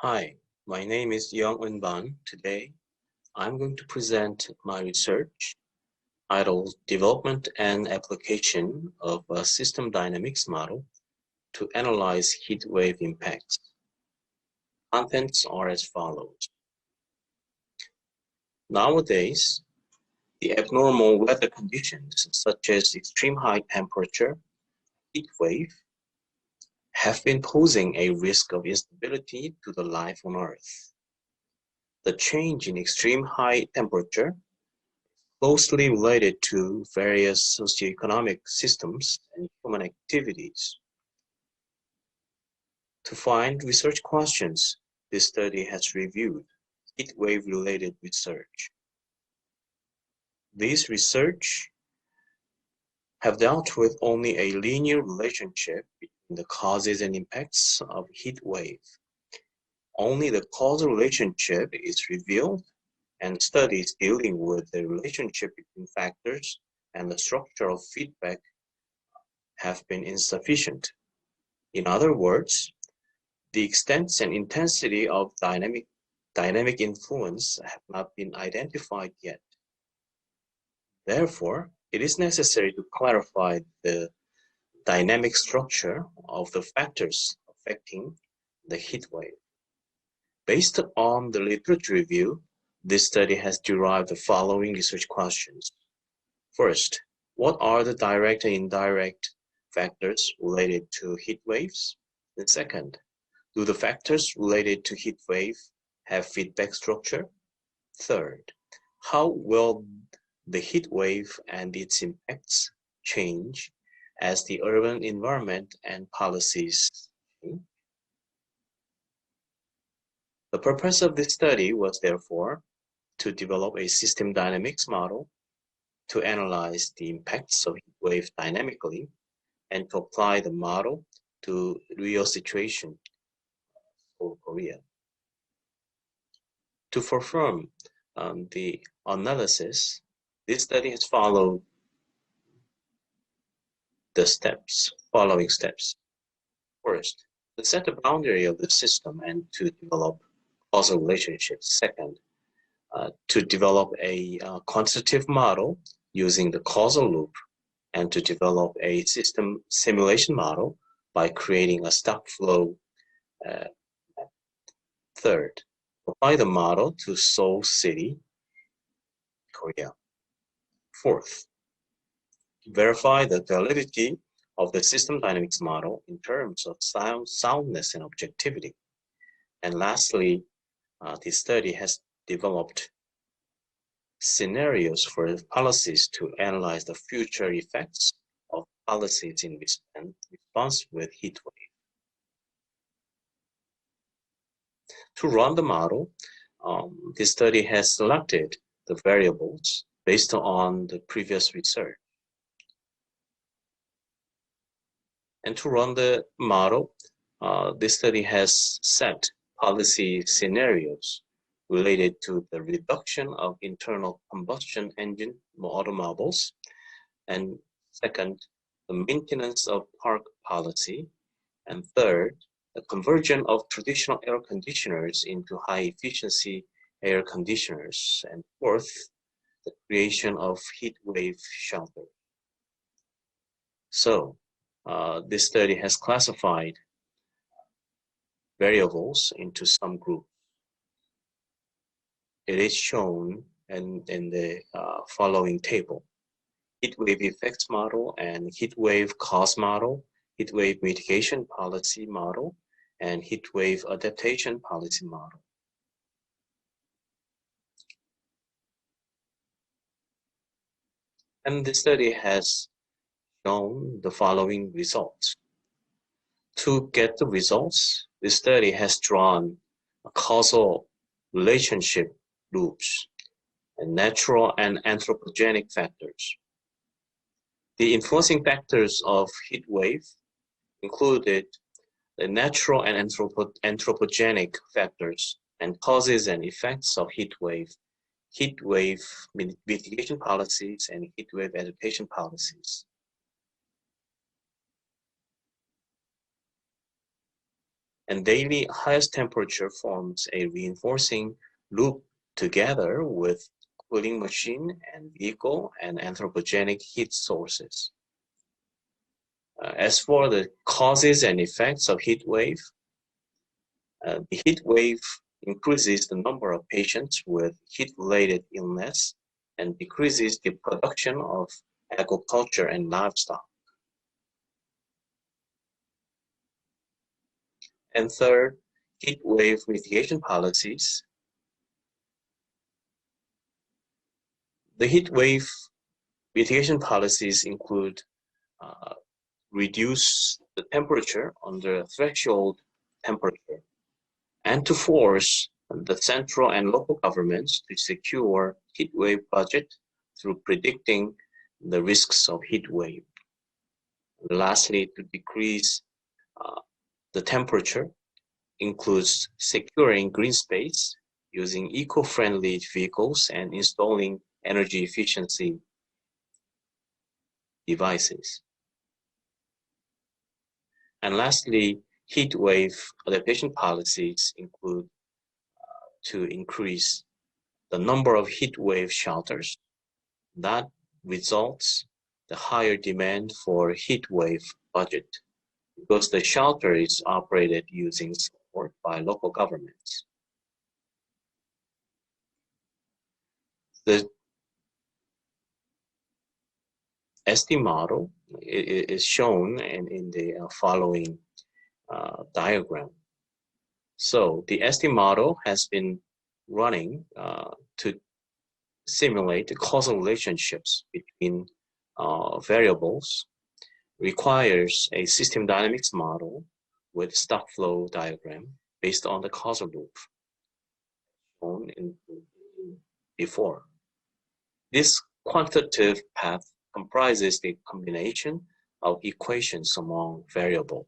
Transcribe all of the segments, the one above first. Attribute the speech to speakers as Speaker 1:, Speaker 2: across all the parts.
Speaker 1: Hi, my name is Yong. Today, I'm going to present my research titled Development and Application of a System Dynamics Model to Analyze Heat Wave Impacts. Contents are as follows. Nowadays, the abnormal weather conditions such as extreme high temperature, heat wave, have been posing a risk of instability to the life on Earth. The change in extreme high temperature closely related to various socioeconomic systems and human activities. To find research questions, this study has reviewed heat wave-related research. These research have dealt with only a linear relationship between the causes and impacts of heat wave. Only the causal relationship is revealed, and studies dealing with the relationship between factors and the structure of feedback have been insufficient. In other words, the extent and intensity of dynamic influence have not been identified yet. Therefore, it is necessary to clarify the dynamic structure of the factors affecting the heat wave. Based on the literature review, this study has derived the following research questions. First, what are the direct and indirect factors related to heat waves? And second, do the factors related to heat wave have feedback structure? Third, how will the heat wave and its impacts change as the urban environment and policies change? The purpose of this study was therefore to develop a system dynamics model to analyze the impacts of heat wave dynamically and to apply the model to real situation for Korea. To perform the analysis, this study has followed the following steps. First, to set the boundary of the system and to develop causal relationships. Second, to develop a quantitative model using the causal loop and to develop a system simulation model by creating a stock flow. Third, apply the model to Seoul City, Korea. Fourth, verify the validity of the system dynamics model in terms of soundness and objectivity. And lastly, this study has developed scenarios for policies to analyze the future effects of policies in response with heat wave. To run the model, this study has selected the variables based on the previous research. And to run the model, this study has set policy scenarios related to the reduction of internal combustion engine automobiles, and second, the maintenance of park policy, and third, the conversion of traditional air conditioners into high-efficiency air conditioners, and fourth, the creation of heat wave shelter. So, this study has classified variables into some groups. It is shown in the following table: heat wave effects model and heat wave cause model, heat wave mitigation policy model, and heat wave adaptation policy model. And the study has shown the following results. To get the results, the study has drawn a causal relationship loops and natural and anthropogenic factors. The influencing factors of heat wave included the natural and anthropogenic factors and causes and effects of heat wave mitigation policies, and heat wave adaptation policies. And daily highest temperature forms a reinforcing loop together with cooling machine and vehicle and anthropogenic heat sources. As for the causes and effects of heat wave, the heat wave increases the number of patients with heat-related illness and decreases the production of agriculture and livestock. And third, heat wave mitigation policies. The heat wave mitigation policies include reduce the temperature under threshold temperature and to force the central and local governments to secure heat wave budget through predicting the risks of heat wave. Lastly, to decrease the temperature includes securing green space, using eco-friendly vehicles, and installing energy efficiency devices. And lastly, heat wave adaptation policies include to increase the number of heat wave shelters. That results the higher demand for heat wave budget because the shelter is operated using support by local governments. The SD model is shown in the following diagram. So the SD model has been running to simulate the causal relationships between variables, requires a system dynamics model with stock flow diagram based on the causal loop shown before. This quantitative path comprises the combination of equations among variables.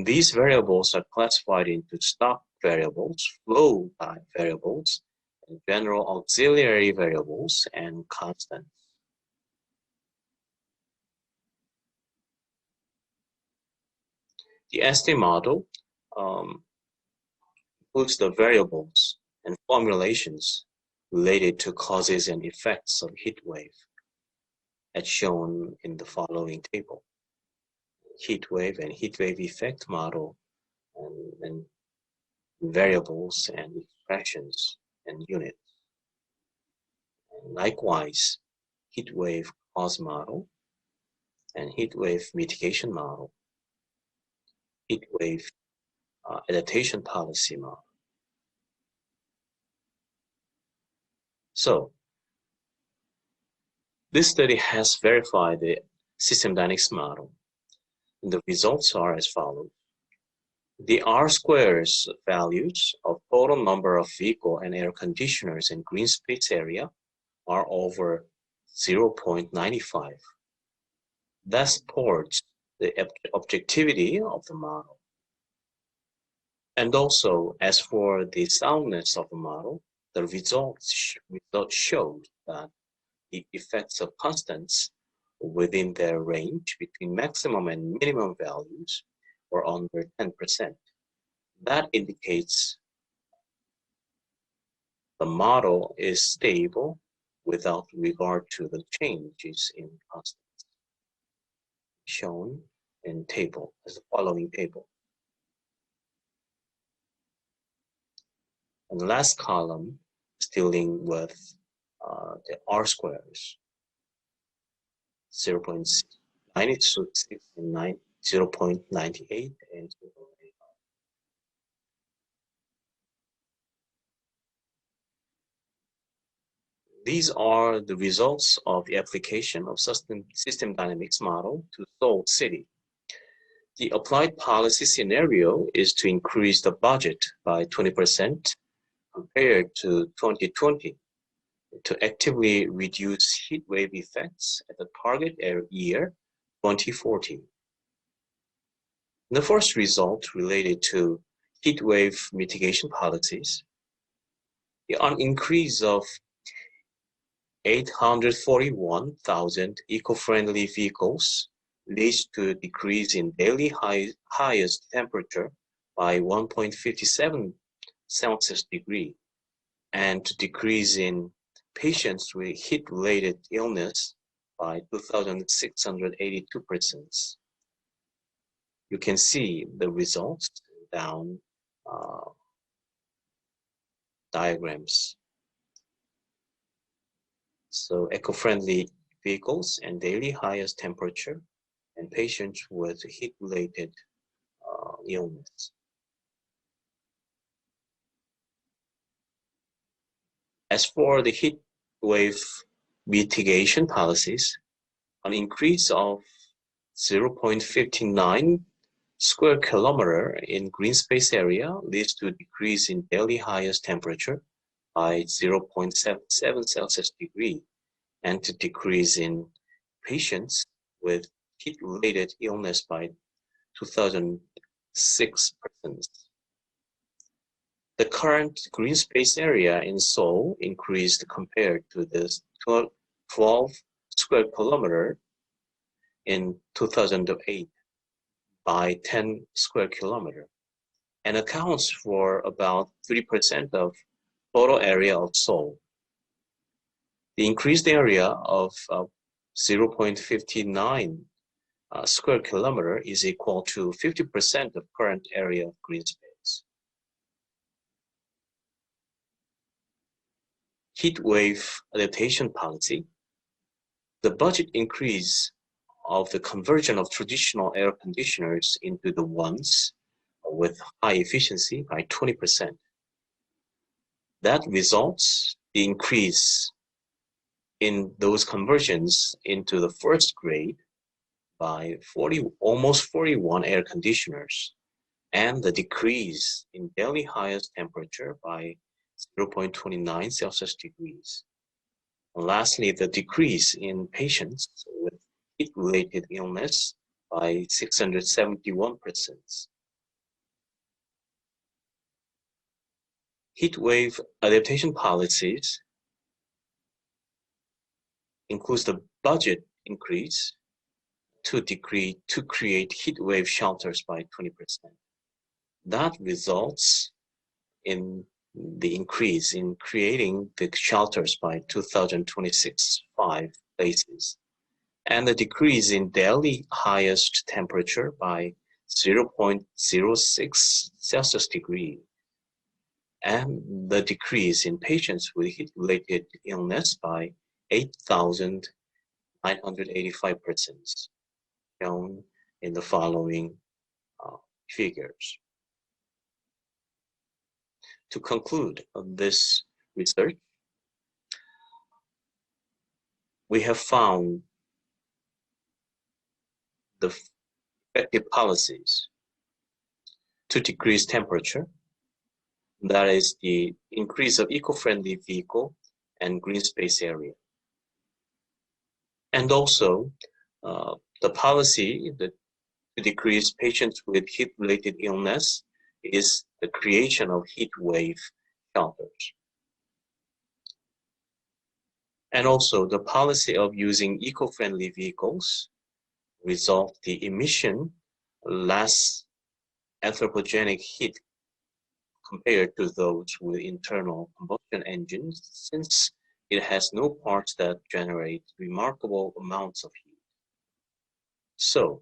Speaker 1: These variables are classified into stock variables, flow variables, and general auxiliary variables, and constants. The SD model includes the variables and formulations related to causes and effects of heat wave, as shown in the following table. Heat wave and heat wave effect model and variables and expressions and units. And likewise, heat wave cause model and heat wave mitigation model, heat wave adaptation policy model. So, this study has verified the system dynamics model. And the results are as follows. The R-squares values of total number of vehicle and air conditioners and green space area are over 0.95. That supports the objectivity of the model. And also, as for the soundness of the model, the results showed that the effects of constants within their range between maximum and minimum values were under 10%. That indicates the model is stable without regard to the changes in constants, shown in table as the following table. And the last column is dealing with the R-squares, 0.96 and 0.98 and 0.85. These are the results of the application of system dynamics model to Seoul City. The applied policy scenario is to increase the budget by 20% compared to 2020 to actively reduce heat wave effects at the target year 2040. The first result related to heat wave mitigation policies. An increase of 841,000 eco-friendly vehicles leads to a decrease in daily highest temperature by 1.57 Celsius degree, and to decrease in patients with heat-related illness by 2,682 persons. You can see the results down diagrams. So eco-friendly vehicles and daily highest temperature and patients with heat-related illness. As for the heat wave mitigation policies, an increase of 0.59 square kilometer in green space area leads to a decrease in daily highest temperature by 0.77 Celsius degree, and to decrease in patients with heat-related illness by 2,006 persons. The current green space area in Seoul increased compared to the 12 square kilometer in 2008 by 10 square kilometer, and accounts for about 3% of total area of Seoul. The increased area of 0.59 square kilometer is equal to 50% of current area of green space. Heat wave adaptation policy. The budget increase of the conversion of traditional air conditioners into the ones with high efficiency by 20%. That results the increase in those conversions into the first grade by almost 41 air conditioners, and the decrease in daily highest temperature by 0.29 Celsius degrees. And lastly, the decrease in patients with heat-related illness by 671 persons. Heat wave adaptation policies includes the budget increase to create heat wave shelters by 20%. That results in the increase in creating the shelters by 2,026 places, and the decrease in daily highest temperature by 0.06 Celsius degree, and the decrease in patients with heat-related illness by 8,985 persons, shown in the following figures. To conclude this research, we have found the effective policies to decrease temperature, that is the increase of eco-friendly vehicle and green space area. And also the policy that to decrease patients with heat-related illness is the creation of heat wave shelters. And also the policy of using eco-friendly vehicles result the emission less anthropogenic heat compared to those with internal combustion engines, since it has no parts that generate remarkable amounts of heat. So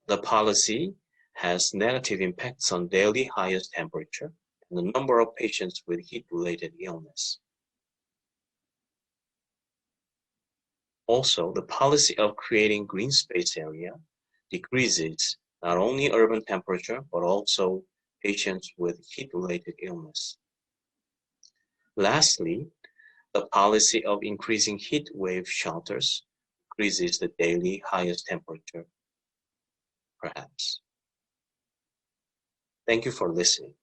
Speaker 1: the policy has negative impacts on daily highest temperature and the number of patients with heat-related illness. Also, the policy of creating green space area decreases not only urban temperature, but also patients with heat-related illness. Lastly, the policy of increasing heat wave shelters increases the daily highest temperature, perhaps. Thank you for listening.